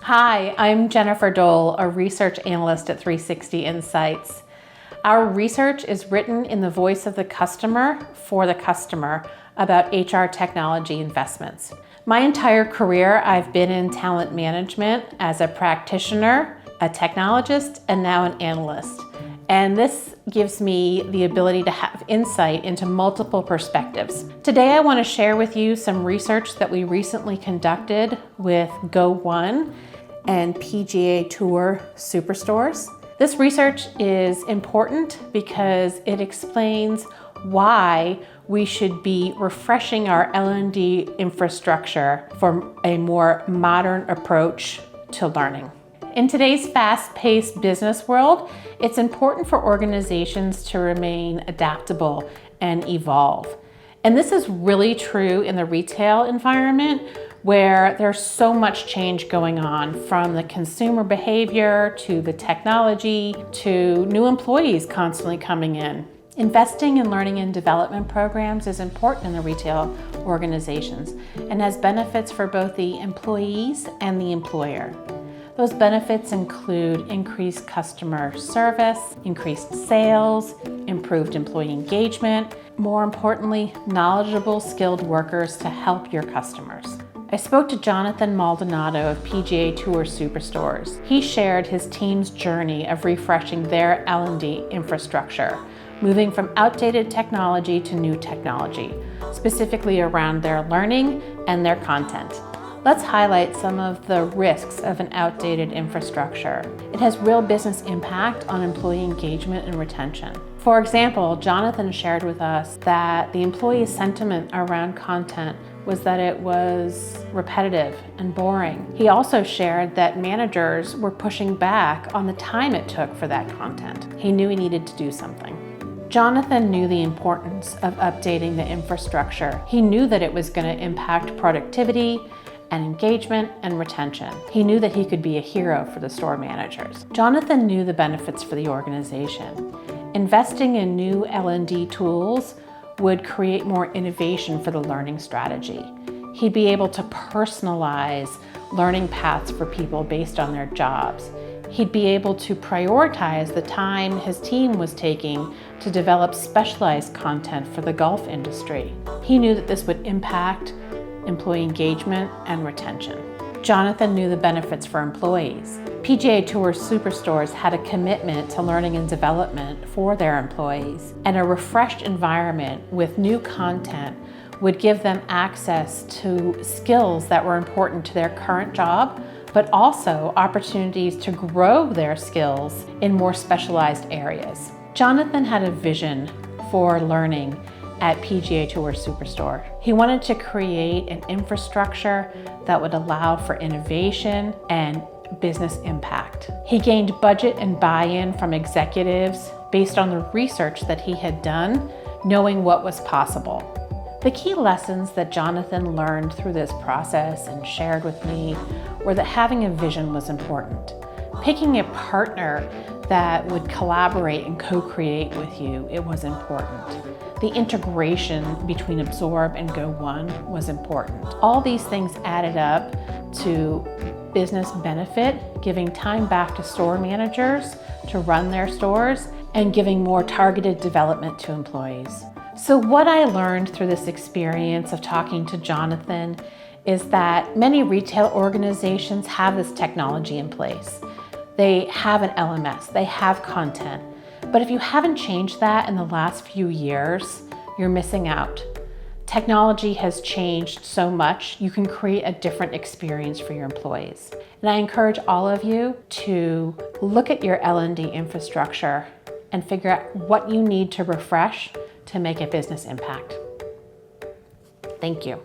Hi, I'm Jennifer Dole, a research analyst at 360 Insights. Our research is written in the voice of the customer for the customer about HR technology investments. My entire career, I've been in talent management as a practitioner, a technologist, and now an analyst. And this gives me the ability to have insight into multiple perspectives. Today, I want to share with you some research that we recently conducted with Go1 and PGA Tour Superstores. This research is important because it explains why we should be refreshing our L&D infrastructure for a more modern approach to learning. In today's fast-paced business world, it's important for organizations to remain adaptable and evolve. And this is really true in the retail environment, where there's so much change going on, from the consumer behavior to the technology to new employees constantly coming in. Investing in learning and development programs is important in the retail organizations and has benefits for both the employees and the employer. Those benefits include increased customer service, increased sales, improved employee engagement, more importantly, knowledgeable, skilled workers to help your customers. I spoke to Jonathan Maldonado of PGA Tour Superstores. He shared his team's journey of refreshing their L&D infrastructure, moving from outdated technology to new technology, specifically around their learning and their content. Let's highlight some of the risks of an outdated infrastructure. It has real business impact on employee engagement and retention. For example, Jonathan shared with us that the employee sentiment around content was that it was repetitive and boring. He also shared that managers were pushing back on the time it took for that content. He knew he needed to do something. Jonathan knew the importance of updating the infrastructure. He knew that it was going to impact productivity and engagement and retention. He knew that he could be a hero for the store managers. Jonathan knew the benefits for the organization. Investing in new L&D tools would create more innovation for the learning strategy. He'd be able to personalize learning paths for people based on their jobs. He'd be able to prioritize the time his team was taking to develop specialized content for the golf industry. He knew that this would impact employee engagement and retention. Jonathan knew the benefits for employees. PGA Tour Superstores had a commitment to learning and development for their employees, and a refreshed environment with new content would give them access to skills that were important to their current job, but also opportunities to grow their skills in more specialized areas. Jonathan had a vision for learning at PGA Tour Superstore. He wanted to create an infrastructure that would allow for innovation and business impact. He gained budget and buy-in from executives based on the research that he had done, knowing what was possible. The key lessons that Jonathan learned through this process and shared with me were that having a vision was important. Picking a partner that would collaborate and co-create with you, it was important. The integration between Absorb and Go1 was important. All these things added up to business benefit, giving time back to store managers to run their stores, and giving more targeted development to employees. So what I learned through this experience of talking to Jonathan is that many retail organizations have this technology in place. They have an LMS, they have content. But if you haven't changed that in the last few years, you're missing out. Technology has changed so much, you can create a different experience for your employees. And I encourage all of you to look at your L&D infrastructure and figure out what you need to refresh to make a business impact. Thank you.